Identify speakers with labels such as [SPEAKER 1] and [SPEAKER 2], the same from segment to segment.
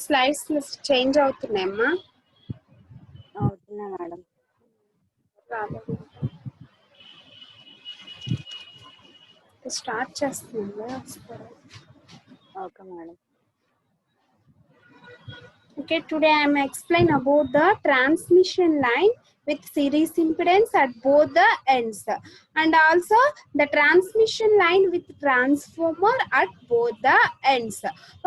[SPEAKER 1] Slides change అవుతున్నాయమ్మా.
[SPEAKER 2] అవుతున్నా madam.
[SPEAKER 1] Start చేస్తున్నాను.
[SPEAKER 2] Okay madam.
[SPEAKER 1] Okay, today I am explain about the transmission line with series impedance at both the ends, and also the transmission line with transformer at both the ends.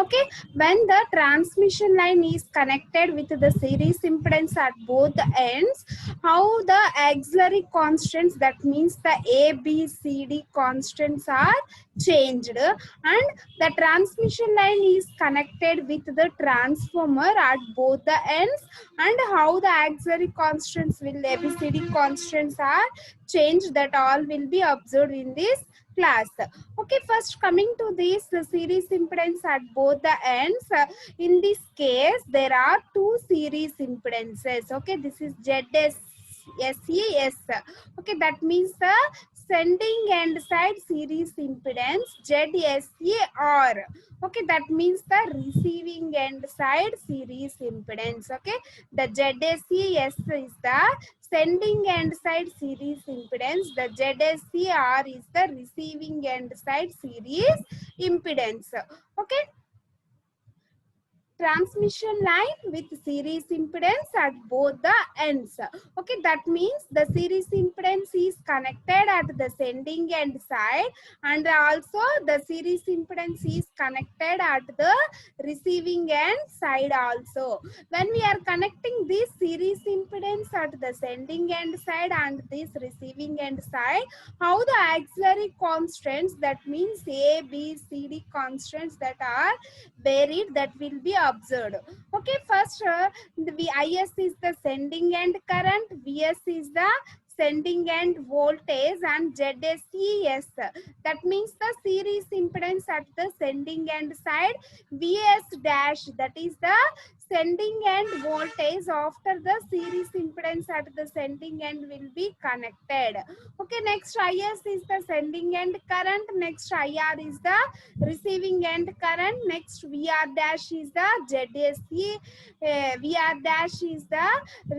[SPEAKER 1] Okay, when the transmission line is connected with the series impedance at both the ends, how the auxiliary constants, that means the A, B, C, D constants are changed, and the transmission line is connected with the transformer at both the ends, and how the auxiliary constants will ABCD constants are changed, that all will be observed in this class. Okay, first coming to this series impedance at both the ends. In this case there are two series impedances. Okay, this is ZS SES. Okay, that means the sending end side series impedance ZSAR. Okay, that means the receiving end side series impedance. Okay, the ZSES is the sending end side series impedance, the ZSCR is the receiving end side series impedance. Okay, transmission line with series impedance at both the ends. Okay, that means the series impedance is connected at the sending end side, and also the series impedance is connected at the receiving end side also. When we are connecting this series impedance at the sending end side and this receiving end side, how the auxiliary constants, that means A, B, C, D constants that are varied, that will be observed. Okay, first the IS is the sending end current, VS is the sending end voltage, and ZSES, that means the series impedance at the sending end side, VS dash, that is the sending end voltage after the series impedance at the sending end will be connected. Okay, next IS is the sending end current, next IR is the receiving end current, next VR dash is the ZSE, VR dash is the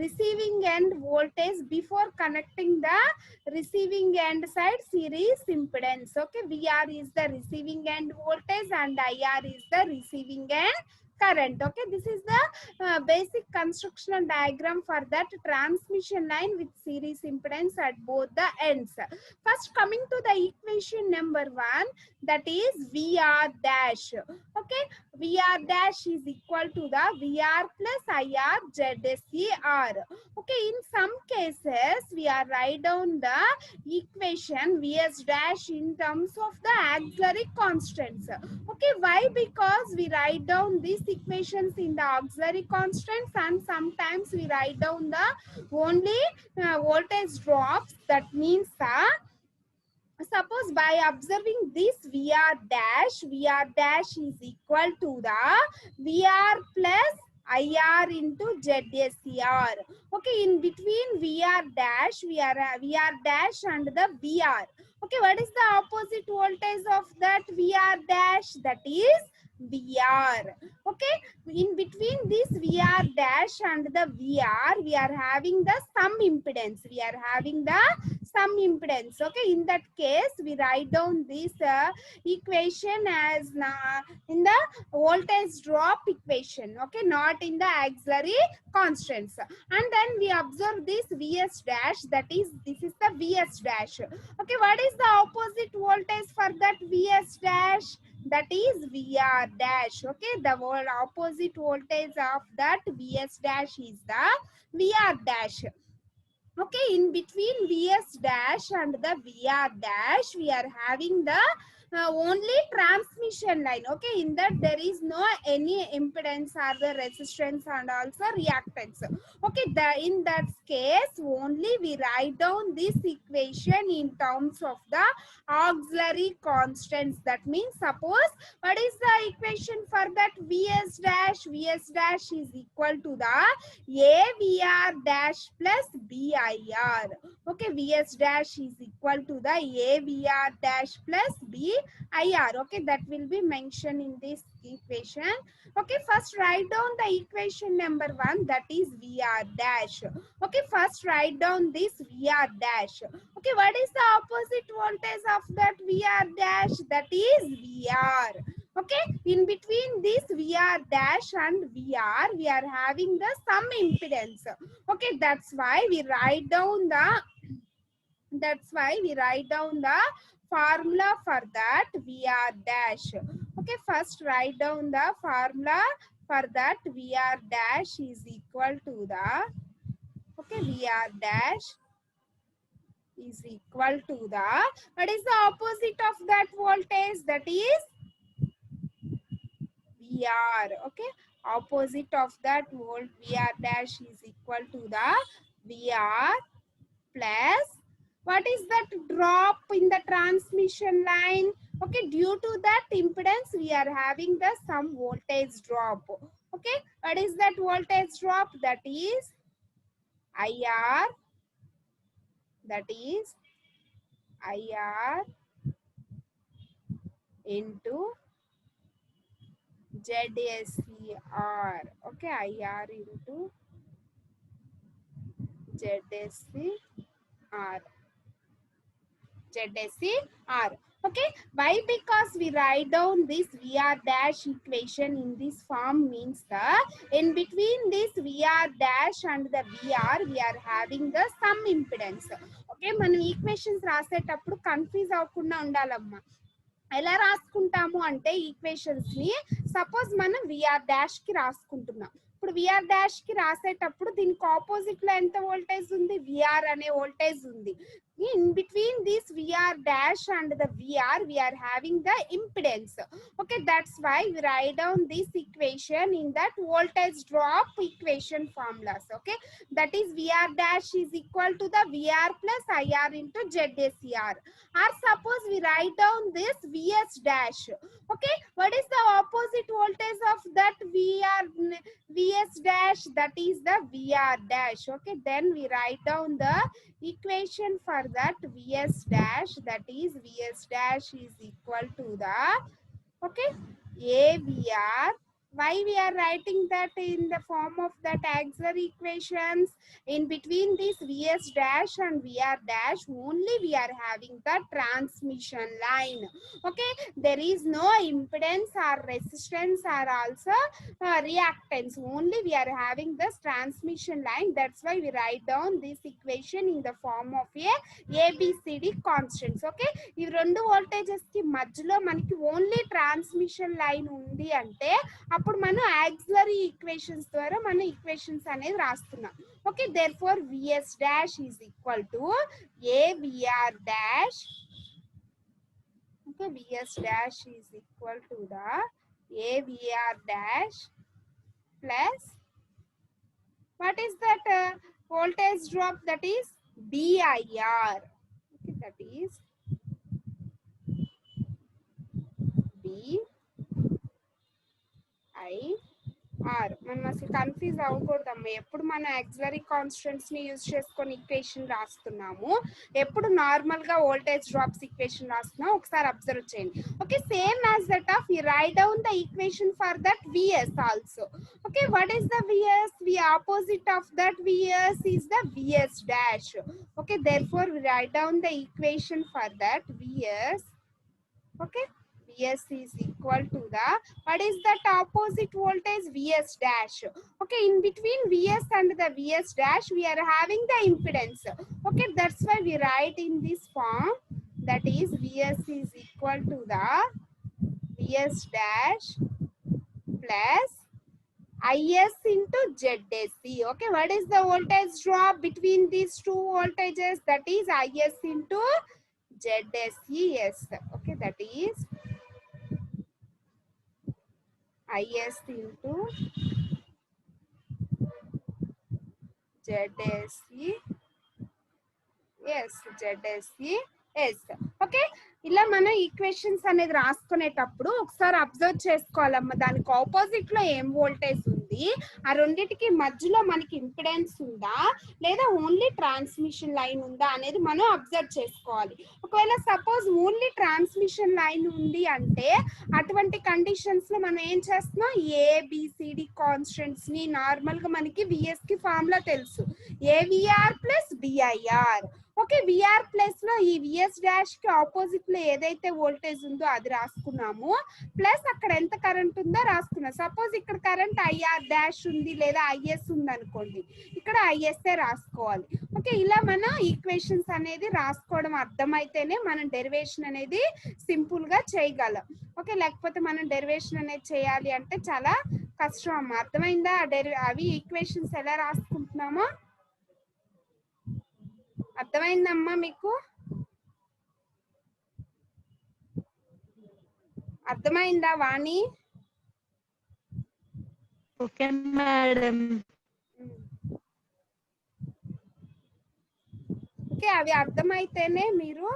[SPEAKER 1] receiving end voltage before connecting the receiving end side series impedance. Okay, VR is the receiving end voltage and IR is the receiving end current. Okay, this is the basic constructional diagram for that transmission line with series impedance at both the ends. First coming to the equation number 1, that is VR dash. Okay, VR dash is equal to the VR plus IR ZSER. Okay, in some cases we are write down the equation VS dash in terms of the auxiliary constants. Okay, why? Because we write down these equations in the auxiliary constants, and sometimes we write down the only voltage drops. That means suppose by observing this VR dash is equal to the VR plus IR into ZSCR. Okay, in between VR dash and the VR. Okay, what is the opposite voltage of that VR dash? That is VR. Okay, in between this VR dash and the VR, we are having the sum impedance. We are having the sum impedance. Okay, in that case we write down this equation as in the voltage drop equation. Okay, not in the auxiliary constants. And then we observe this VS dash, that is, this is the VS dash. Okay, what is the opposite voltage for that VS dash? That is VR dash. Okay, the opposite voltage of that VS dash is the VR dash. Okay, in between VS dash and the VR dash, we are having the only transmission line. Okay, in that there is no any impedance or the resistance and also reactance. Okay, in that case only we write down this equation in terms of the auxiliary constants. That means suppose what is the equation for that VS dash? VS dash is equal to the AVR dash plus BIR. Okay, VS dash is equal to the AVR dash plus BIR. IR. Okay, that will be mentioned in this equation. Okay, first write down the equation number 1, that is VR dash. Okay, first write down this VR dash. Okay, what is the opposite voltage of that VR dash? That is VR. Okay, in between this VR dash and VR, we are having the some impedance. Okay, that's why we write down the formula for that VR dash. Okay, first write down the formula for that VR dash is equal to the, okay, VR dash is equal to the, what is the opposite of that voltage? That is VR. Okay, opposite of that volt VR dash is equal to the VR plus, what is that drop in the transmission line? Okay, due to that impedance we are having the some voltage drop. Okay, what is that voltage drop? That is IR, that is IR into ZSCR. Okay, IR into ZSCR. Okay, why? Because we write down this VR dash equation in this form means the in between this VR dash and the VR we are having the some impedance. Okay, మనం equations రాసేటప్పుడు confuse అవ్వకుండా ఉండాలమ్మా. ఎలా రాసుకుంటాము అంటే equations ని suppose మనం VR dash కి రాసుకుంటున్నాం. ఇప్పుడు విఆర్ డాష్ కి రాసేటప్పుడు దీనికి ఆపోజిట్ లో ఎంత వోల్టేజ్ ఉంది? విఆర్ అనే వోల్టేజ్ ఉంది. In between this VR dash and the VR we are having the impedance. Okay, that's why we write down this equation in that voltage drop equation formulas. Okay, that is VR dash is equal to the VR plus IR into ZSCR. Or suppose we write down this VS dash. Okay, what is the opposite voltage of that VS dash? That is the VR dash. Okay, then we write down the equation for that VS dash, that is VS dash is equal to the, okay, AVR. Why we are writing that in the form of that auxiliary equations? In between this VS dash and VR dash only we are having the transmission line. Okay, there is no impedance or resistance or also reactance, only we are having this transmission line. That's why we write down this equation in the form of a ABCD constants. Okay, ఈ రెండు voltages కి మధ్యలో మనకి only transmission line ఉంది అంటే అప్పుడు మనం auxiliary equations ద్వారా మనం ఈక్వేషన్స్ అనేది రాస్తున్నాం. Okay, therefore VS dash is equal to AVR dash. Okay, VS dash is equal to the AVR dash plus, what is that voltage drop? That is BIR. Okay, that is BIR. మనం అసలు confuse అవ్వకూడదమ్మా. ఎప్పుడు మనం auxiliary constants ని use చేసుకొని equation రాస్తున్నాము, ఎప్పుడు normal గా voltage drops equation రాస్తున్నాం ఒకసారి అబ్జర్వ్ చేయండి. Okay, same as that of we write down the equation for that VS also. Okay, what is the VS? We opposite of that VS is the VS dash. Okay, therefore we write down the equation for that VS. Okay, VS is equal to the, what is that opposite voltage? VS dash. Okay, in between VS and the VS dash we are having the impedance. Okay, that's why we write in this form, that is VS is equal to the VS dash plus IS into ZSC. Okay, what is the voltage drop between these two voltages? That is IS into ZSC. Yes, okay, that is IS into ZSC. Yes, ZSC. Yes. Okay, ఇలా మనం equations అనేది రాసుకునేటప్పుడు ఒకసారి observe చేసుకోవాలమ్మా, దానికి opposite లో ఏం voltage ఉంది, అనుకోండి, ఆ రెండిటికి మధ్యలో మనకి ఇంపిడెన్స్ ఉందా లేదా ఓన్లీ ట్రాన్స్మిషన్ లైన్ ఉందా అనేది మనం అబ్జర్వ్ చేసుకోవాలి. ఒకవేళ సపోజ్ ఓన్లీ ట్రాన్స్మిషన్ లైన్ ఉంది అంటే అటువంటి కండిషన్స్ లో మనం ఏం చేస్తున్నాం, ఏబిసిడి కాన్స్టెంట్స్ ని నార్మల్ గా మనకి విఎస్ కి ఫార్ములా తెలుసు, AVR plus BIR. Okay, VR plus లో ఈ విఎస్ డాష్ కి ఆపోజిట్ లో ఏదైతే వోల్టేజ్ ఉందో అది రాసుకున్నాము, ప్లస్ అక్కడ ఎంత కరెంట్ ఉందో రాసుకున్నాం. సపోజ్ ఇక్కడ కరెంట్ ఐఆర్ డాష్ ఉంది లేదా ఐఎస్ ఉంది అనుకోండి, ఇక్కడ ఐఎస్ఏ రాసుకోవాలి. ఓకే, ఇలా మనం ఈక్వేషన్స్ అనేది రాసుకోవడం అర్థమైతేనే మనం డెరివేషన్ అనేది సింపుల్ గా చేయగలం. ఓకే, లేకపోతే మనం డెరివేషన్ అనేది చేయాలి అంటే చాలా కష్టం అమ్మ. అర్థమైందా అవి ఈక్వేషన్స్ ఎలా రాసుకుంటున్నామో? అర్థమైందమ్మా మీకు? అర్థమైందా వాణి?
[SPEAKER 3] Okay madam.
[SPEAKER 1] ఓకే, అవి అర్థమైతేనే మీరు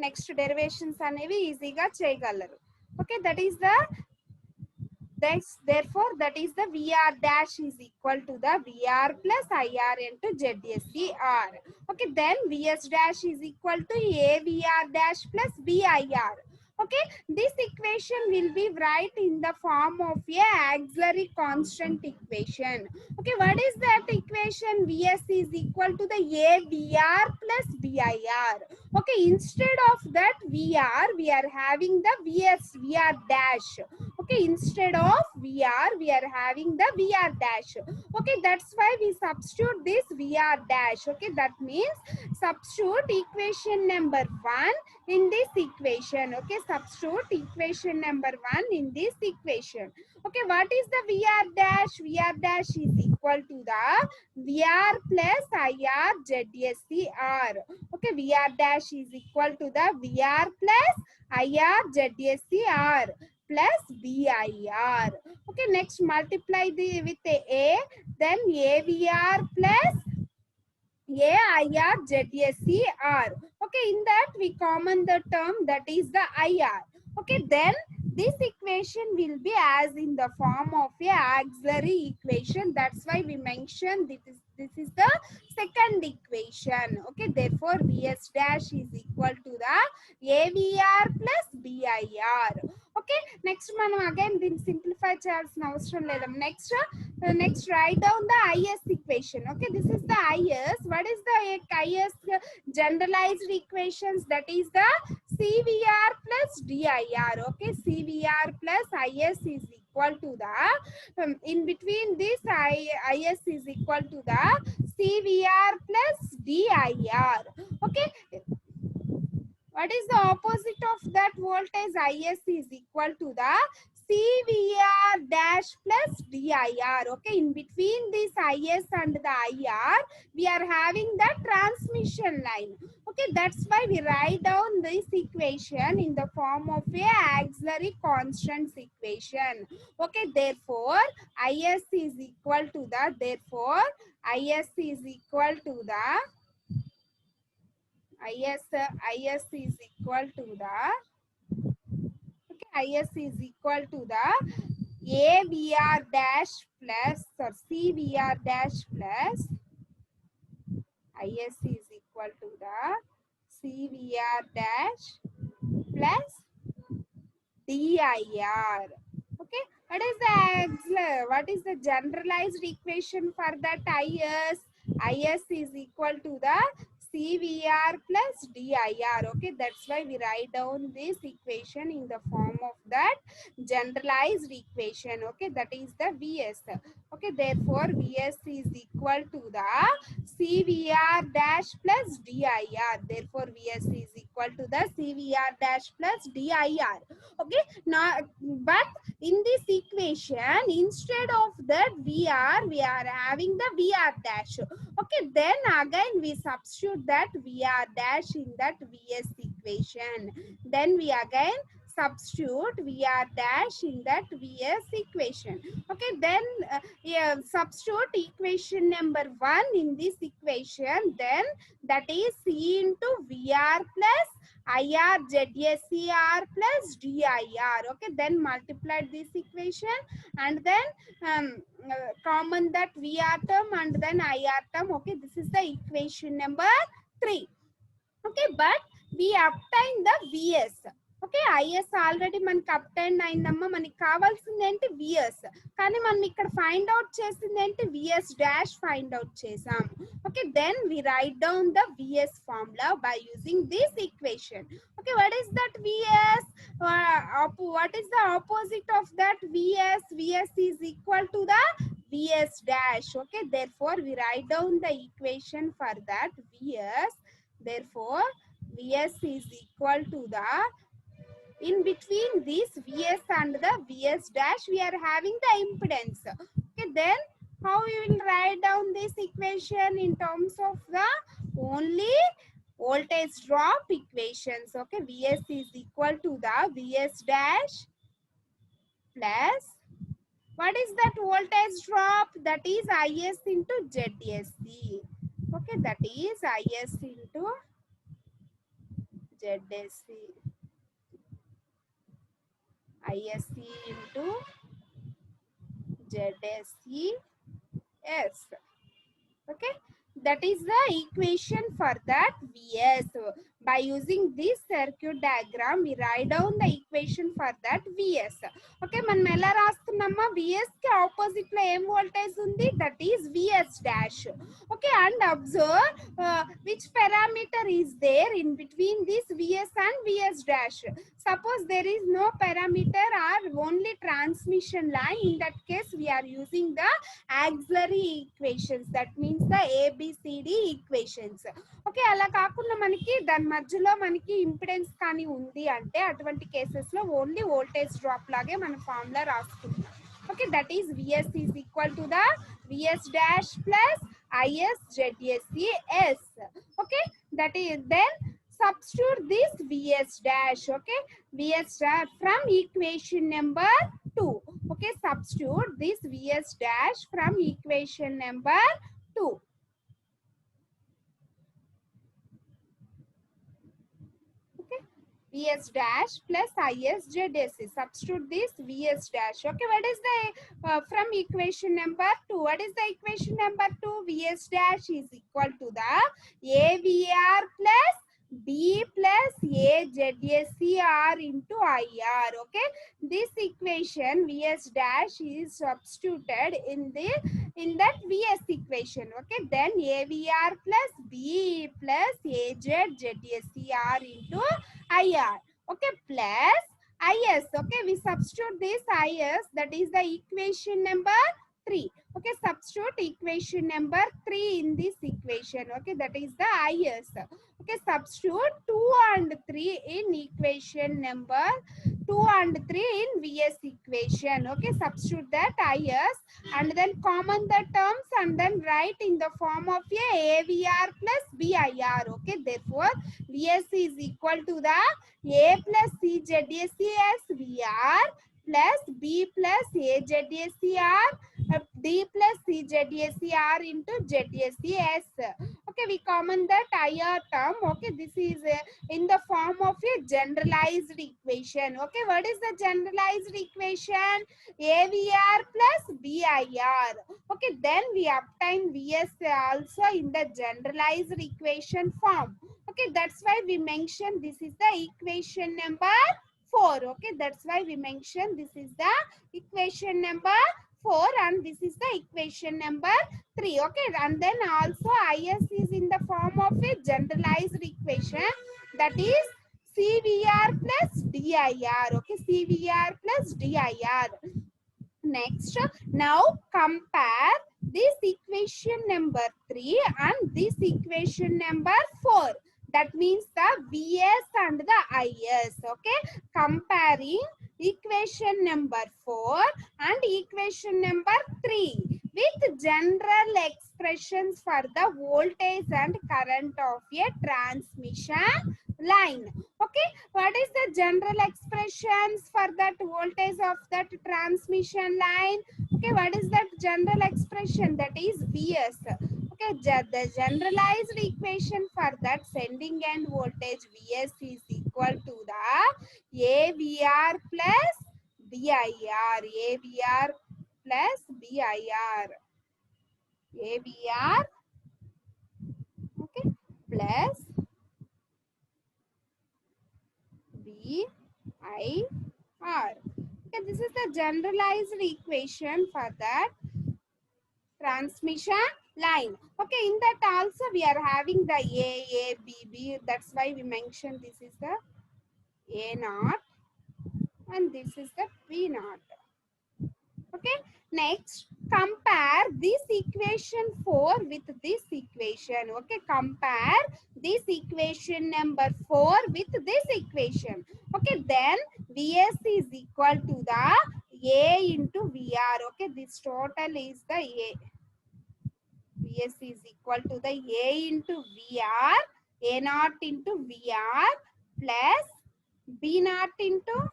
[SPEAKER 1] నెక్స్ట్ డెరివేషన్స్ అనేవి ఈజీగా చేయగలరు. Okay, that is the therefore that is the VR dash is equal to the VR plus IR into ZSCR. Okay, then VS dash is equal to AVR dash plus VIR. Okay, this equation will be right in the form of a auxiliary constant equation. Okay, what is that equation? Vs is equal to the AVR plus VIR. Okay, instead of that VR we are having the VR dash. Okay, instead of VR we are having the VR dash. Okay, that's why we substitute this VR dash. Okay, that means substitute equation number 1 in this equation. Okay, substitute equation number 1 in this equation. Okay, what is the VR dash? VR dash is equal to the VR plus IR ZSCR. Okay, VR dash is equal to the VR plus IR ZSCR plus VIR. Okay, next multiply with A, then AVR plus AIR ZSCR. Okay, in that we common the term that is the IR. Okay, then this equation will be as in the form of a auxiliary equation. That's why we mentioned this is the second equation. Okay, therefore Vs dash is equal to the AVR plus BIR. Okay, next మనం again దీన్ని simplify చేయాల్సిన అవసరం లేదు. Next write down the IS equation. Okay, this is the IS. What is the IS generalized equations? That is the CVR plus DIR. Okay, CVR plus IS is equal to the in between this IS is equal to the CVR plus DIR. Okay, what is the opposite of that voltage? IS is equal to the CVR dash plus DIR. Okay, in between this IS and the IR we are having the transmission line. Okay, that's why we write down this equation in the form of a auxiliary constants equation. Okay, therefore IS is equal to the IS is equal to the IS is equal to the IS is equal to the AVR dash plus or CVR dash plus IS is equal to the CVR dash plus DIR. Okay, what is the generalized equation for that IS? IS is equal to the CVR plus DIR. Okay, that's why we write down this equation in the form of that generalized equation. Okay, that is the VS. Okay, therefore VS is equal to the CVR dash plus DIR. Therefore VS is equal to the CVR dash plus DIR. Okay, now but in this equation instead of that VR we are having the VR dash. Okay, then again we substitute that VR dash in that VS equation. Then we again substitute VR dash in that VS equation. Okay, then substitute equation number 1 in this equation, then that is C into VR plus IR ZSCR plus DIR. Okay, then multiply this equation and then common that VR term and then IR term. Okay, this is the equation number 3. Okay, but we obtain the VS. Okay, IS already మనకి obtain అయిందమ్మా. మనకి కావాల్సింది ఏంటి VS, కానీ మనం ఇక్కడ find out చేసింది ఏంటి VS డాష్ ఫైండ్ అవుట్ చేసాం. Okay, then we write down the VS formula by using this equation. Okay, what is that VS? What is the opposite of that VS? VS is equal to the VS dash. Okay, therefore we write down the equation for that VS. Therefore VS is equal to the, in between this VS and the VS dash we are having the impedance. Okay, then how we will write down this equation in terms of the only voltage drop equations. Okay, VS is equal to the VS dash plus, what is that voltage drop? That is IS into ZSC. Okay, that is IS into ZSC. ISC into ZSC S. Okay, that is the equation for that VS. By using this circuit diagram we write down the equation for that VS. Okay, మనం ఎలా రాస్తున్నామా, VS కి opposite లో ఏం voltage ఉంది, that is VS dash. Okay, and observe which parameter is there in between this VS and VS dash. Suppose there is no parameter or only transmission line, in that case we are using the auxiliary equations, that means the ABCD equations. Okay, అలా కాకుండా మనకి దాని మధ్యలో మనకి impedance కానీ ఉంది అంటే అటువంటి కేసెస్ లో ఓన్లీ వోల్టేజ్ డ్రాప్ లాగే మన ఫార్ములా రాసుకుంటాం. Okay, that is VS is equal to the VS dash plus IS ZSC S. Okay, that is, then substitute this VS dash. Okay, VS dash from equation number 2. Okay, substitute this VS dash from equation number 2. Okay, VS dash plus IS ZSC. Substitute this VS dash. Okay, what is the from equation number 2? What is the equation number 2? VS dash is equal to the AVR plus B plus A ZSCR into IR. Okay, this equation VS dash is substituted in that VS equation. Okay, then AVR plus B plus AZ ZSCR into IR. Okay, plus IS. Okay, we substitute this IS, that is the equation number 3. Okay, substitute equation number 3 in this equation. Okay, that is the IS. Okay, substitute 2 and 3 in equation number 2 and 3 in VS equation. Okay, substitute that IS and then common the terms and then write in the form of a AVR plus BIR. Okay, therefore VS is equal to the A plus C ZSCS VR plus B plus A ZSCR D plus C ZSCR into ZSCS. Okay, we common that IR term. Okay, this is in the form of a generalized equation. Okay, what is the generalized equation? AVR plus BIR. Okay, then we obtain VS also in the generalized equation form. Okay, that's why we mention this is the equation number 4. Okay, that's why we mention this is the equation number 4 and this is the equation number 3. Okay, and then also IS is in the form of a generalized equation, that is CVR plus DIR. Okay, CVR plus DIR. Next, now compare this equation number 3 and this equation number 4. That means the VS and the IS. Okay, comparing equation number 4 and equation number 3 with general expressions for the voltage and current of a transmission line. Okay, what is the general expressions for that voltage of that transmission line? Okay, what is that general expression? That is VS. Okay, the generalized equation for that sending end voltage VS is equal to the AVR plus BIR. AVR plus BIR. AVR, okay, plus BIR. Okay, this is the generalized equation for that transmission line. Okay, in that also we are having the A, B, B. That's why we mentioned this is the A naught and this is the B naught. Okay, next compare this equation 4 with this equation. Okay, compare this equation number 4 with this equation. Okay, then Vs is equal to the A into VR. Okay, this total is the A. Vs is equal to the A into VR, A naught into VR plus B naught into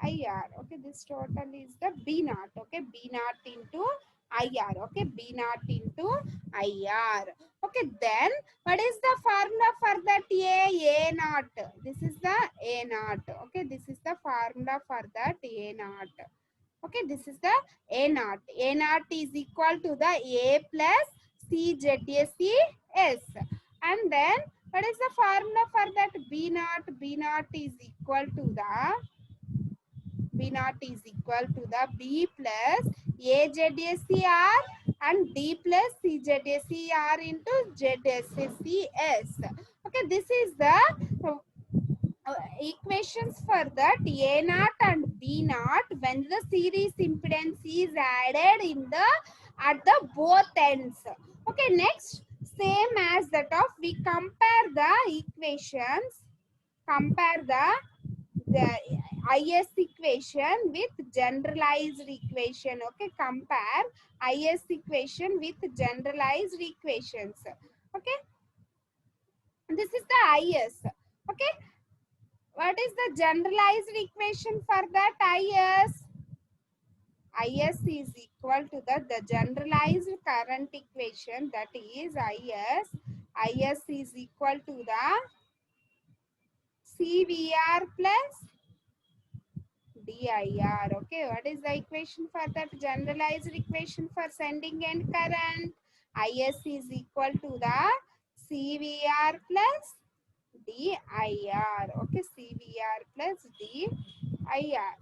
[SPEAKER 1] IR. Okay, this total is the B naught. Okay, B naught into IR. Okay, B naught into IR. Okay, then what is the formula for that A naught? This is the A naught. Okay, this is the formula for that A naught. Okay, this is the A naught. A naught is equal to the A plus CZSES. And then what is the formula for that B naught? B naught is equal to the B naught is equal to the B plus AZSER and D plus CZSER into ZSES. Okay, this is the equations for that A naught and B naught when the series impedance is added in the at the both ends. Okay, next same as that of we compare the equations, compare the IS equation with generalized equation. Okay, compare IS equation with generalized equations. Okay, this is the IS. Okay, what is the generalized equation for that IS? IS is equal to the generalized current equation, that is IS. IS is equal to the CVR plus DIR. Okay, what is the equation for that generalized equation for sending end current? IS is equal to the CVR plus DIR. Okay, CVR plus DIR.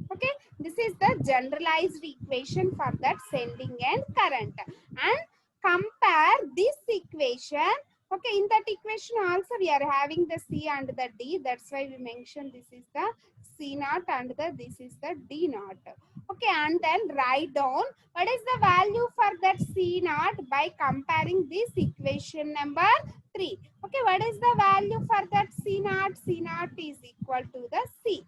[SPEAKER 1] Okay, this is the generalized equation for that sending end current. And compare this equation. Okay, in that equation also we are having the C and the D. That's why we mentioned this is the C naught and this is the D naught. Okay, and then write down what is the value for that C naught by comparing this equation number 3. Okay, what is the value for that C naught? C naught is equal to the C.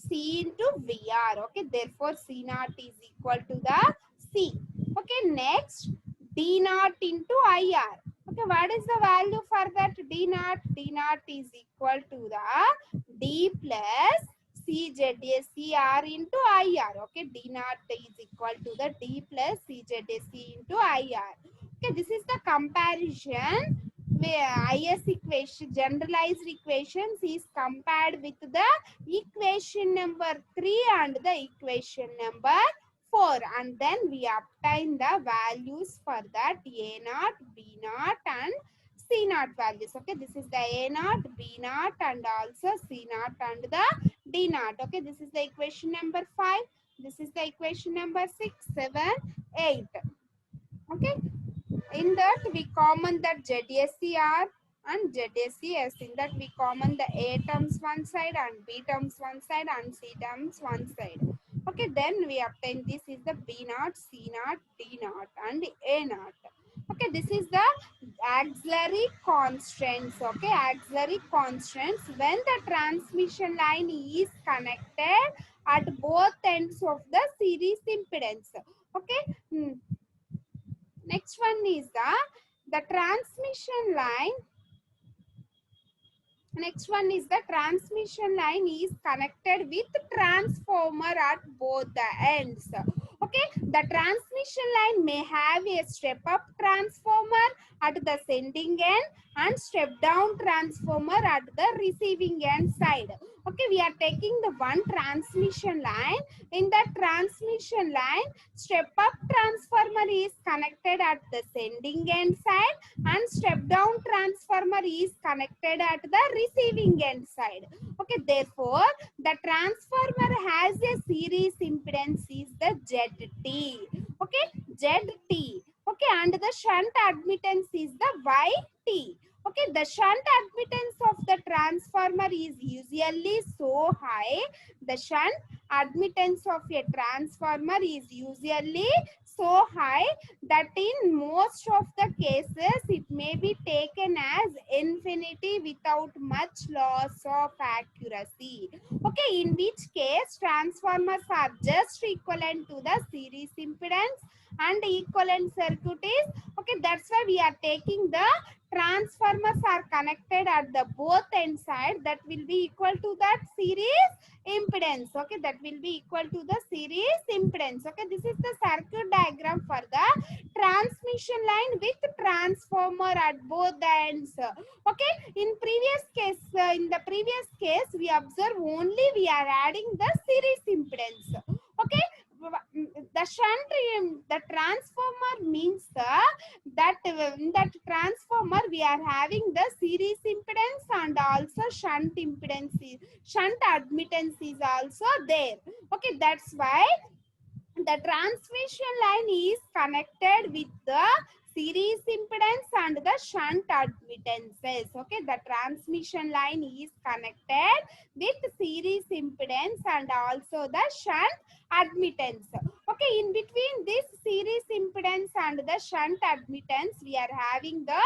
[SPEAKER 1] C into VR. Okay, therefore C naught is equal to the C. Okay, next D naught into IR. Okay, what is the value for that D naught? D naught is equal to the D plus CZSER into IR. Okay, D naught is equal to the D plus CZSE into IR. Okay, this is the comparison where IS equation, generalized equations is compared with the equation number 3 and the equation number 4, and then we obtain the values for that A naught, B naught and C naught values. Okay, this is the A naught, B naught and also C naught and the D naught. Okay, this is the equation number 5. This is the equation number 6, 7, 8. Okay, in that we common that ZSER and ZSES. In that we common the A terms one side and B terms one side and C terms one side. Okay, then we obtain this is the B naught, C naught, D naught and A naught. Okay, this is the auxiliary constraints. Okay, auxiliary constraints when the transmission line is connected at both ends of the series impedance. Okay, next one is the transmission line. Next one is the transmission line is connected with transformer at both the ends. Okay, the transmission transmission line may have a step up transformer at the sending end and step down transformer at the receiving end side. Okay, we are taking the one transmission line. In that transmission line, step up transformer is connected at the sending end side and step down transformer is connected at the receiving end side. Okay, therefore the transformer has a series impedance is the ZT. Okay, ZT. Okay, and the shunt admittance is the YT. Okay, the shunt admittance of the transformer is usually so high. The shunt admittance of a transformer is usually so high that in most of the cases it may be taken as infinity without much loss of accuracy. Okay, in which case transformers are just equivalent to the series impedance and equivalent circuit is, okay, that's why we are taking the transformers are connected at the both end side, that will be equal to that series impedance. Okay, that will be equal to the series impedance. Okay, this is the circuit diagram for the transmission line with transformer at both the ends. Okay, in the previous case we observe only we are adding the series impedance. Okay, the the transformer means that in that transformer we are having the series impedance and also shunt admittance is also there. Okay, that's why the transmission line is connected with the series impedance and the shunt admittances. Okay, the transmission line is connected with series impedance and also the shunt admittance. Okay, in between this series impedance and the shunt admittance we are having the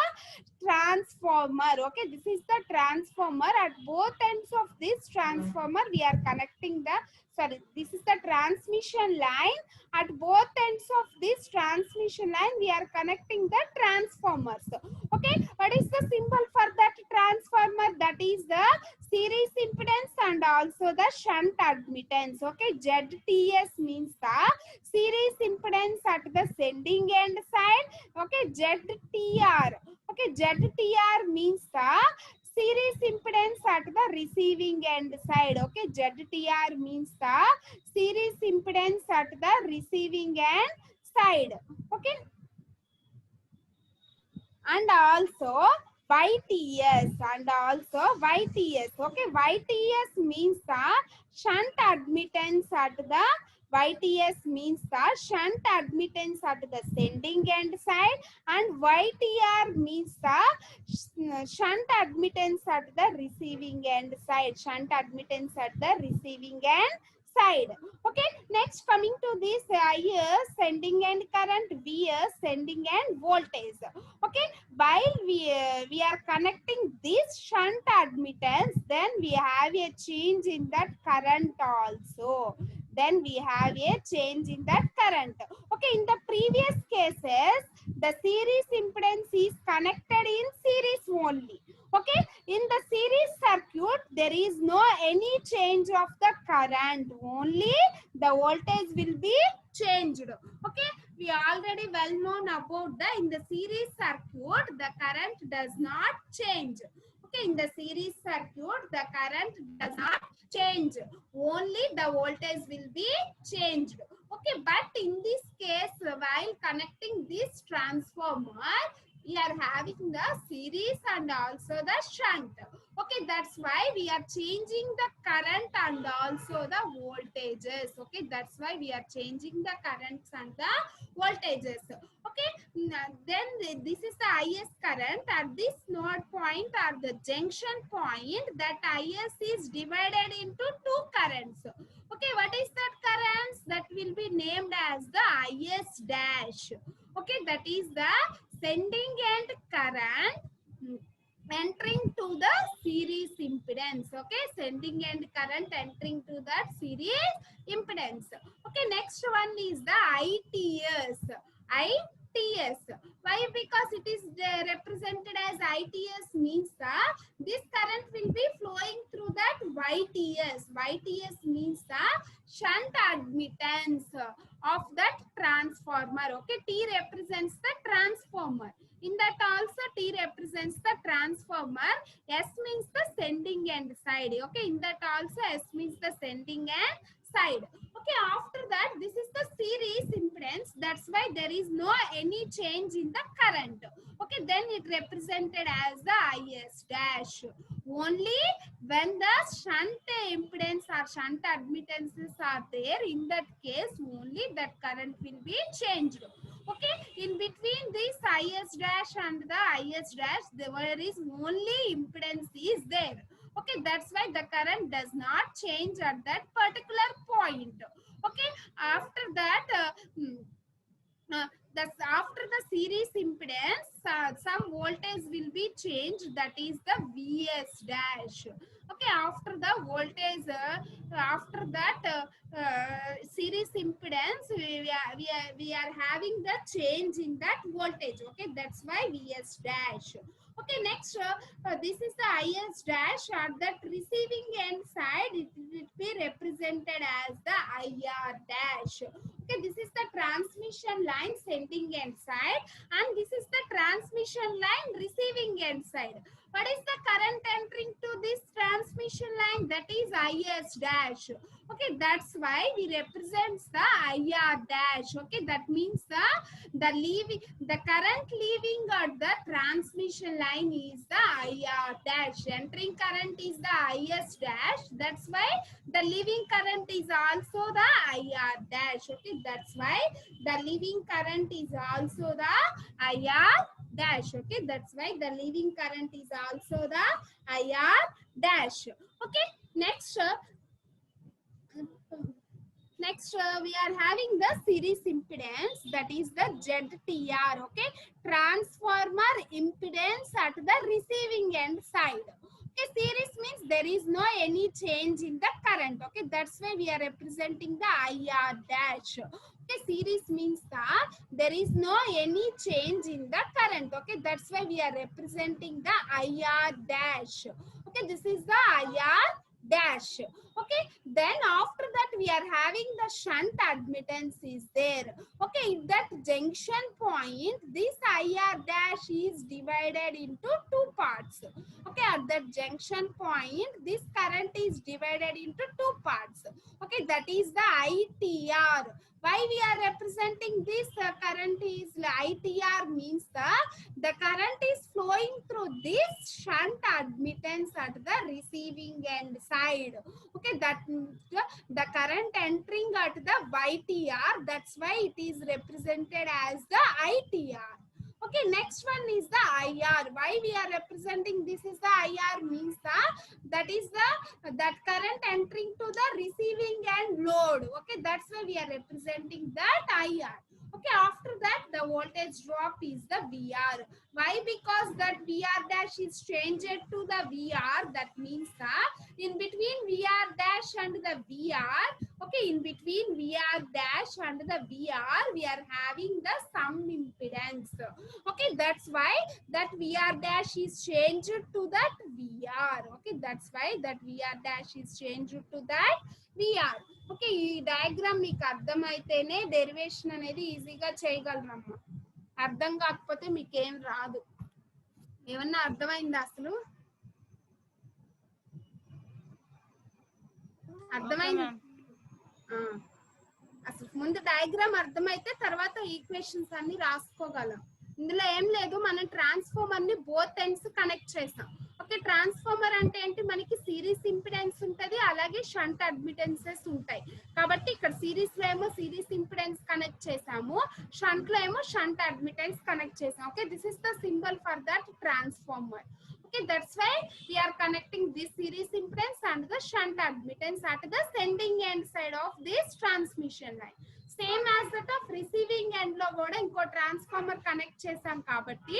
[SPEAKER 1] transformer. Okay, this is the transformer. At both ends of this transformer we are connecting the, sorry, this is the transmission line. At both ends of this transmission line we are connecting the transformers. Okay, what is the symbol for that transformer? That is the series impedance and also the shunt admittance. Okay, ZTS means the series impedance at the sending end side. Okay, ZTR. Okay, ZTR means the series impedance at the receiving end side. Okay, ZTR means the series impedance at the receiving end side. Okay, and also YTS and also YTS. Okay, YTS means the shunt admittance at the YTS means the shunt admittance at the sending end side, and YTR means the shunt admittance at the receiving end side. Shunt admittance at the receiving end side. Okay, next coming to this IS sending end current, VS sending end voltage. Okay, while we are connecting this shunt admittance, then we have a change in that current also. Then we have a change in that current. Okay, in the previous cases, the series impedance is connected in series only. Okay, in the series circuit, there is no any change of the current. Only the voltage will be changed. Okay, we already well known about the in the series circuit, the current does not change. Okay, in the series circuit, the current does not change. Only the voltage will be changed. Okay, but in this case, while connecting this transformer, we are having the series and also the shunt. Okay, that's why we are changing the current and also the voltages. Okay, that's why we are changing the currents and the voltages. Okay, then this is the IS current. At this node point or the junction point, that IS is divided into two currents. Okay, what is that currents? That will be named as the IS dash. Okay, that is the sending end current entering to the series impedance. Okay, sending end current entering to that series impedance. Okay, next one is the ITS. ITS. Why? Because it is represented as ITS means this current will be flowing through that YTS. YTS means the shunt admittance of that transformer. Okay, T represents the transformer. In that also T represents the transformer. S means the sending end side. Okay, in that also S means the sending end side. Okay, after that this is the series impedance. That's why there is no any change in the current. Okay, then it represented as the IS dash. Only when the shunt impedance or shunt admittances are there, in that case only that current will be changed. Okay, in between this IS dash and the IS dash there is only impedance is there. Okay, that's why the current does not change at that particular point. Okay, after that that's after the series impedance some voltage will be changed, that is the VS dash. Okay, after the voltage after that series impedance we are having the change in that voltage. Okay, that's why VS dash. Okay, next this is the IS dash. At that receiving end side it will be represented as the IR dash. Okay, this is the transmission line sending end side and this is the transmission line receiving end side. What is the current entering to this transmission line? That is IS dash. Okay, that's why we represent the IR dash. Okay, that means the current leaving at the transmission line is the IR dash. Entering current is the IS dash. That's why the leaving current is also the IR dash. Okay, that's why the leaving current is also the IR dash. Okay, that's why the leaving current is also the IR dash. Okay, next we are having the series impedance, that is the ZTR. Okay, transformer impedance at the receiving end side. Okay, series means there is no any change in the current. Okay, that's why we are representing the IR dash. Okay, series means there is no any change in the current. Okay, that's why we are representing the IR dash. Okay, this is the IR dash. Okay, then after that we are having the shunt admittance is there. Okay, in that junction point this IR dash is divided into two parts. Okay, at that junction point this current is divided into two parts. Okay, that is the ITR. Why we are representing this current is ITR means the current is flowing through this shunt admittance at the receiving end side. Okay, that means the current entering at the YTR, that's why it is represented as the ITR. Okay, next one is the IR. Why we are representing this is the IR means that is that current entering to the receiving end load. Okay, that's why we are representing that IR. Okay, after that the voltage drop is the VR. Why? Because that VR dash is changed to the VR. That means in between VR dash and the VR, okay, in between VR dash and the VR we are having the sum impedance. Okay, that's why that VR dash is changed to that VR. Okay, that's why that VR dash is changed to that VR. Okay, ఈ diagram మీకు అర్థమైతేనే derivation అనేది ఈజీగా చేయగలరమ్మా. అర్థం కాకపోతే మీకేం రాదు. ఏమన్నా అర్థమైందా? అసలు అర్థమైంది? అసలు ముందు డయాగ్రామ్ అర్థమైతే తర్వాత ఈక్వేషన్స్ అన్ని రాసుకోగలం. ఇందులో ఏం లేదు, మనం ట్రాన్స్ఫార్మర్ ని బోత్ ఎండ్స్ కనెక్ట్ చేసాం. ఓకే, ట్రాన్స్ఫార్మర్ అంటే ఏంటి, మనకి సిరీస్ ఇంపిడెన్స్ ఉంటది, అలాగే షంట్ అడ్మిటెన్సెస్ ఉంటాయి. కాబట్టి ఇక్కడ సిరీస్ లో ఏమో సిరీస్ ఇంపిడెన్స్ కనెక్ట్ చేసాము, షంట్ లో ఏమో షంట్ అడ్మిటెన్స్ కనెక్ట్ చేసాం. Okay, this is the symbol for that transformer. Okay, that's why we are connecting this series impedance and the shunt admittance at the sending end side of this transmission line. Same as that of receiving end lo kuda inko transformer connect చేసాం కాబట్టి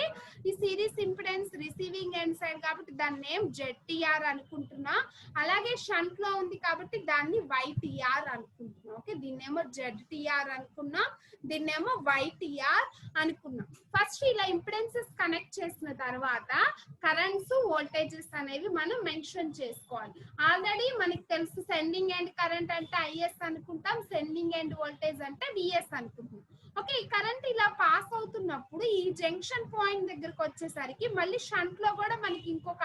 [SPEAKER 1] ఈ series impedance receiving end side కాబట్టి దాని name ZTR అనుకుంటున్నా. అలాగే shunt లో ఉంది కాబట్టి దాన్ని YTR అనుకుంటున్నా. ఓకే, దీన్నేమో ZTR అనుకున్నాం, దీన్నేమో YTR అనుకున్నాం. ఫస్ట్ ఇలా ఇంపిడెన్సెస్ కనెక్ట్ చేసిన తర్వాత కరెంట్స్ వోల్టేజెస్ అనేవి మనం మెన్షన్ చేసుకోవాలి. ఆల్రెడీ మనకి తెలుసు సెండింగ్ ఎండ్ కరెంట్ అంటే IS అనుకుంటాం, సెండింగ్ ఎండ్ వోల్టేజ్ అంటే VS అనుకుంటాం. ఓకే, ఈ కరెంట్ ఇలా పాస్ అవుతున్నప్పుడు ఈ జంక్షన్ పాయింట్ దగ్గరకు వచ్చేసరికి మళ్ళీ షంట్ లో కూడా మనకి ఇంకొక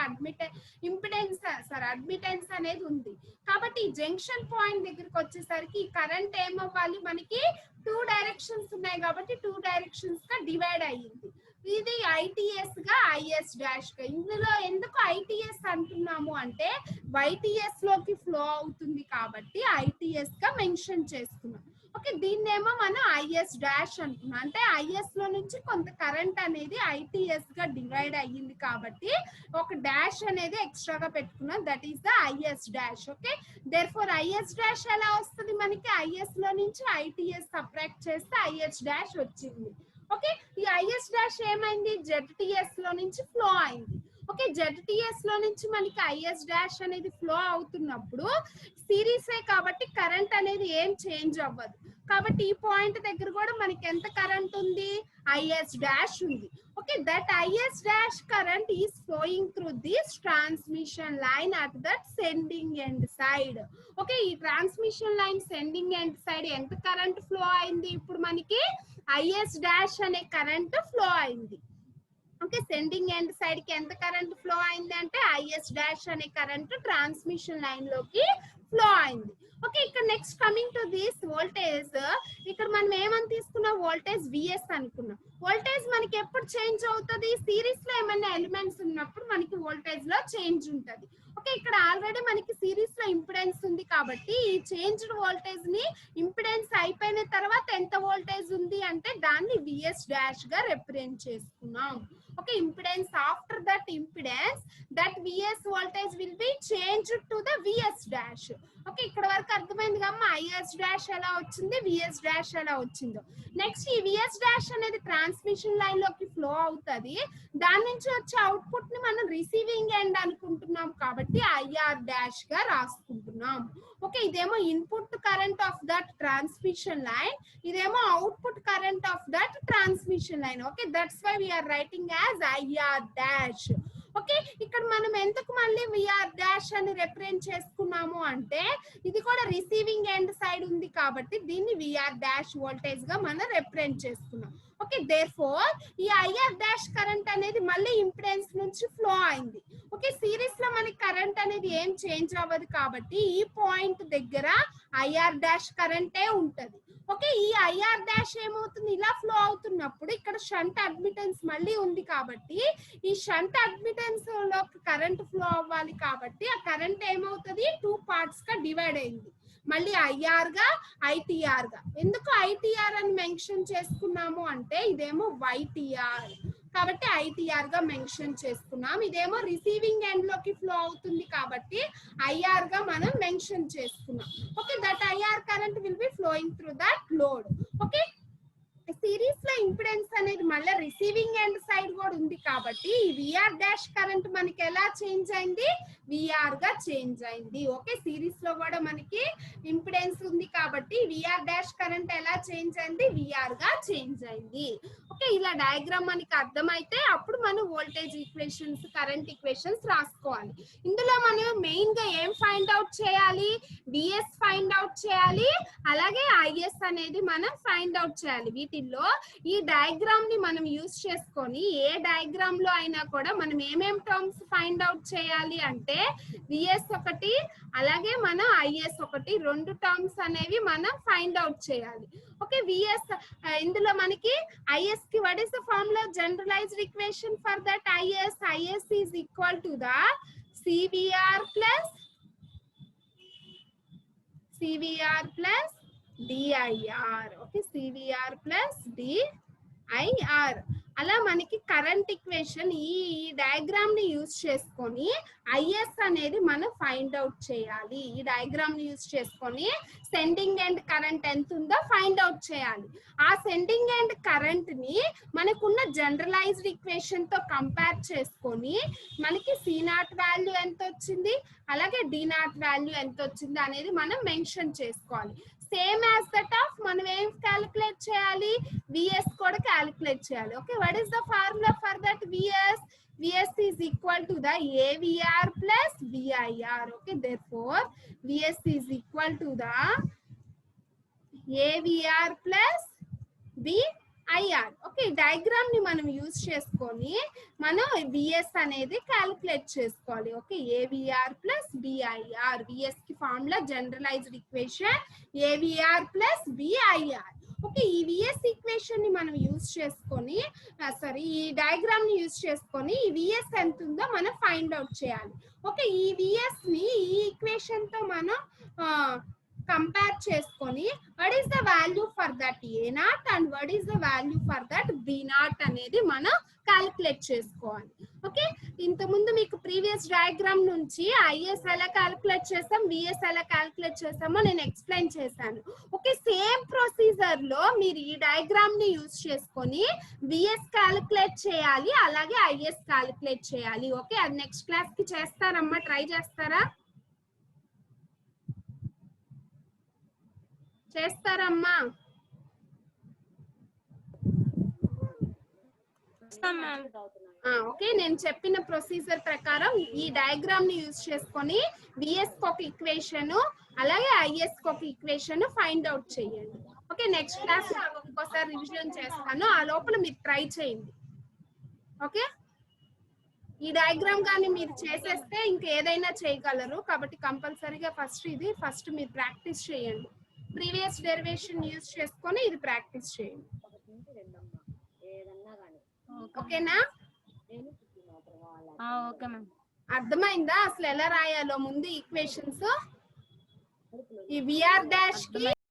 [SPEAKER 1] అడ్మిటెన్స్ అనేది ఉంది. కాబట్టి ఈ జంక్షన్ పాయింట్ దగ్గరకు వచ్చేసరికి ఈ కరెంట్ ఏమవ్వాలి, మనకి 2 డైరెక్షన్స్ ఉన్నాయి కాబట్టి 2 డైరెక్షన్స్ గా డివైడ్ అయ్యింది. ఇది ITS గా IS డాష్ గా. ఇందులో ఎందుకు ITS అంటున్నాము అంటే YTS లోకి ఫ్లో అవుతుంది కాబట్టి ITS గా మెన్షన్ చేసుకున్నాం. ఓకే, దీన్నేమో మనం IS డాష్ అంటున్నాం. అంటే IS లో నుంచి కొంత కరెంట్ అనేది ITS గా డివైడ్ అయ్యింది కాబట్టి ఒక డాష్ అనేది ఎక్స్ట్రాగా పెట్టుకున్నాం, that is the IS dash. Okay, therefore IS dash ఎలా వస్తుంది, మనకి IS లో నుంచి ITS సబ్ట్రాక్ట్ చేస్తే IS డాష్ వచ్చింది. ఓకే, ఈ IS డాష్ ఏమైంది, ZTS లో నుంచి ఫ్లో అయింది. ఓకే, ZTS లో నుంచి మనకి IS డాష్ అనేది ఫ్లో అవుతున్నప్పుడు సిరీసే కాబట్టి కరెంట్ అనేది ఏం చేంజ్ అవ్వదు. కాబట్టి ఈ పాయింట్ దగ్గర కూడా మనకి ఎంత కరెంట్ ఉంది, IS డాష్ ఉంది. Okay, that IS dash current is flowing through this transmission line at that sending end side. Okay, ఈ transmission line sending end side ఎంత కరెంట్ ఫ్లో అయింది, ఇప్పుడు మనకి IS డాష్ అనే కరెంట్ ఫ్లో అయింది. Okay, sending end side కి ఎంత current flow అయింది అంటే IS డాష్ అనే కరెంట్ ట్రాన్స్మిషన్ లైన్ లోకి ఫ్లో అయింది. ఓకే, ఇక్కడ next coming to this voltage, ఇక్కడ మనం ఏమని తీసుకున్నాం, వోల్టేజ్ VS అనుకున్నాం. వోల్టేజ్ మనకి ఎప్పుడు చేంజ్ అవుతుంది, సిరీస్ లో ఏమైనా ఎలిమెంట్స్ ఉన్నప్పుడు మనకి వోల్టేజ్ లో చేంజ్ ఉంటది. ఓకే, ఇక్కడ ఆల్రెడీ మనకి సిరీస్ లో ఇంపిడెన్స్ ఉంది కాబట్టి ఈ చేంజ్డ్ వోల్టేజ్ ని ఇంపిడెన్స్ అయిపోయిన తర్వాత ఎంత వోల్టేజ్ ఉంది అంటే దాన్ని VS డాష్ గా రిప్రజెంట్ చేసుకున్నాం. Okay, impedance after that impedance that VS voltage will be changed to the VS dash. Okay, ఇక్కడ వరకు అర్థమైంది కమ్మా, IS డాష్ ఎలా వచ్చింది, VS డాష్ ఎలా వచ్చిందో. నెక్స్ట్ ఈ VS డాష్ అనేది ట్రాన్స్మిషన్ లైన్ లోకి ఫ్లో అవుతుంది, దాని నుంచి వచ్చే అవుట్పుట్ ని మనం రిసీవింగ్ ఎండ్ అనుకుంటున్నాం కాబట్టి IR డాష్ గా రాసుకుంటున్నాం. ఓకే, ఇదేమో input current of that transmission line, ఇదేమో output current of that transmission line. Okay, that's why we're writing as IR dash. Okay, ఇక్కడ మనం ఎందుకు మళ్ళీ VR డాష్ అని రిప్రజెంట్ చేసుకున్నాము అంటే ఇది కూడా రిసీవింగ్ ఎండ్ సైడ్ ఉంది కాబట్టి దీన్ని VR డాష్ వోల్టేజ్ గా మనం రిప్రజెంట్ చేసుకున్నాం. ఓకే, దేర్ఫోర్ ఈ IR డాష్ కరెంట్ అనేది మళ్ళీ ఇంపిడెన్స్ నుంచి ఫ్లో అయింది. ఓకే, సిరీస్ లో మనకి కరెంట్ అనేది ఏం చేంజ్ అవ్వదు కాబట్టి ఈ పాయింట్ దగ్గర IR డాష్ కరెంటే ఉంటది. ఓకే, ఈ IR డాష్ ఏమవుతుంది, ఇలా ఫ్లో అవుతున్నప్పుడు ఇక్కడ షంట్ అడ్మిటెన్స్ మళ్ళీ ఉంది కాబట్టి ఈ షంట్ అడ్మిటెన్స్ లో కరెంట్ ఫ్లో అవ్వాలి కాబట్టి ఆ కరెంట్ ఏమవుతుంది, 2 పార్ట్స్ గా డివైడ్ అయింది. మళ్ళీ IR గా ITR గా. ఎందుకు ITR అని మెన్షన్ చేసుకున్నాము అంటే ఇదేమో YTR కాబట్టి ITR గా మెన్షన్ చేసుకున్నాం. ఇదేమో రిసీవింగ్ ఎండ్ లోకి ఫ్లో అవుతుంది కాబట్టి IR గా మనం మెన్షన్ చేసుకున్నాం. Okay, that IR current will be flowing through that load. Okay, series లో ఇంపిడెన్స్ అనేది మళ్ళీ రిసీవింగ్ ఎండ్ సైడ్ కూడా ఉంది కాబట్టి ఈ VR డాష్ కరెంట్ మనకి ఎలా చేంజ్ అయింది, VR గా చేంజ్ అయింది. ఓకే, సిరీస్ లో కూడా మనకి ఇంపిడెన్స్ ఉంది కాబట్టి VR డాష్ కరెంట్ ఎలా చేంజ్ అయింది, VR గా చేంజ్ అయింది. ఓకే, ఇలా డయాగ్రామ్ మనకి అర్థమైతే అప్పుడు మనం వోల్టేజ్ ఈక్వేషన్స్, కరెంట్ ఈక్వేషన్స్ రాసుకోవాలి. ఇందులో మనం మెయిన్ గా ఏం ఫైండ్ అవుట్ చేయాలి, VS ఫైండ్ అవుట్ చేయాలి, అలాగే IS అనేది మనం ఫైండ్ అవుట్ చేయాలి. వీటిల్లో ఈ డయాగ్రామ్ ని మనం యూజ్ చేసుకొని ఏ డయాగ్రామ్ లో అయినా కూడా మనం ఏమేం టర్మ్స్ ఫైండ్ అవుట్ చేయాలి అంటే VS ఒకటి అలాగే మనం IS ఒకటి, 2 టర్మ్స్ అనేవి మనం ఫైండ్ అవుట్ చేయాలి. ఓకే, VS ఇందులో మనకి IS కి what is the formula, generalised equation for that IS is equal to the CVR ప్లస్ DIR. Okay, CVR plus DIR. అలా మనకి కరెంట్ ఈక్వేషన్ ఈ డయాగ్రామ్ ని యూజ్ చేసుకొని ఐఎస్ అనేది మనం ఫైండ్ అవుట్ చేయాలి. ఈ డయాగ్రామ్ ని యూజ్ చేసుకొని సెండింగ్ ఎండ్ కరెంట్ ఎంత ఉందో ఫైండ్ అవుట్ చేయాలి. ఆ సెండింగ్ ఎండ్ కరెంట్ ని మనకున్న జనరలైజ్డ్ ఈక్వేషన్ తో కంపేర్ చేసుకొని మనకి సి నాట్ వాల్యూ ఎంత వచ్చింది, అలాగే డి నాట్ వాల్యూ ఎంత వచ్చింది అనేది మనం మెన్షన్ చేసుకోవాలి. సేమ్ యాజ్ దట్ ఆఫ్ మనం ఏం క్యాలిక్యులేట్ చేయాలి, విఎస్ కూడా క్యాలిక్యులేట్ చేయాలి. Okay, what is the formula for that VS? Vs is equal to the AVR plus VIR. Okay, therefore Vs is equal to the AVR plus VIR. Okay, diagram ni manam use cheskoni manam Vs anedi calculate cheskoవాలి. Okay, AVR plus VIR. Vs ki formula generalized equation AVR plus VIR. Okay, ఈ VS equation ని మనం use చేసుకొని ఈ diagram ని use చేసుకొని ఈ VS ఎంత ఉందో మనం ఫైండ్ అవుట్ చేయాలి. ఓకే, ఈ విఎస్ ని ఈ ఈక్వేషన్ తో మనం కంపేర్ చేసుకొని what is the value for that A not and what is the value for that be not అనేది మనం క్యాలిక్యులేట్ చేసుకోవాలి. ఓకే, ఇంతకుముందు మీకు ప్రీవియస్ డయాగ్రామ్ నుంచి ఐఎస్ ఎలా క్యాలిక్యులేట్ చేసాం, విఎస్ ఎలా క్యాలిక్యులేట్ చేసామో నేను ఎక్స్ప్లెయిన్ చేశాను. ఓకే, సేమ్ ప్రొసీజర్ లో మీరు ఈ డయాగ్రామ్ ని యూజ్ చేసుకొని విఎస్ క్యాలిక్యులేట్ చేయాలి, అలాగే ఐఎస్ క్యాలిక్యులేట్ చేయాలి. ఓకే, అది నెక్స్ట్ క్లాస్ కి చేస్తారమ్మా, ట్రై చేస్తారా? చేస్తారమ్మా? ఓకే, నేను చెప్పిన ప్రొసీజర్ ప్రకారం ఈ డయాగ్రామ్ ని యూజ్ చేసుకొని విఎస్ ఒక ఈక్వేషన్ అలాగే ఐఎస్ ఒక ఈక్వేషన్ ఫైండ్ అవుట్ చేయండి. ఓకే, నెక్స్ట్ క్లాస్ ఇంకోసారి రివిజన్ చేస్తాను, ఆ లోపల మీరు ట్రై చేయండి. ఓకే, ఈ డయాగ్రామ్ కానీ మీరు చేసేస్తే ఇంకేదైనా చేయగలరు, కాబట్టి కంపల్సరీగా ఫస్ట్ మీరు ప్రాక్టీస్ చేయండి. ప్రీవియస్ డెరివేషన్ యూజ్ చేసుకొని ఇది ప్రాక్టీస్ చేయండి. ఓకేనా?
[SPEAKER 3] Okay ma'am.
[SPEAKER 1] అర్థమైందా అసలు ఎలా రాయాలో? ముందు ఈక్వేషన్స్ ఈ విఆర్ డాష్ కి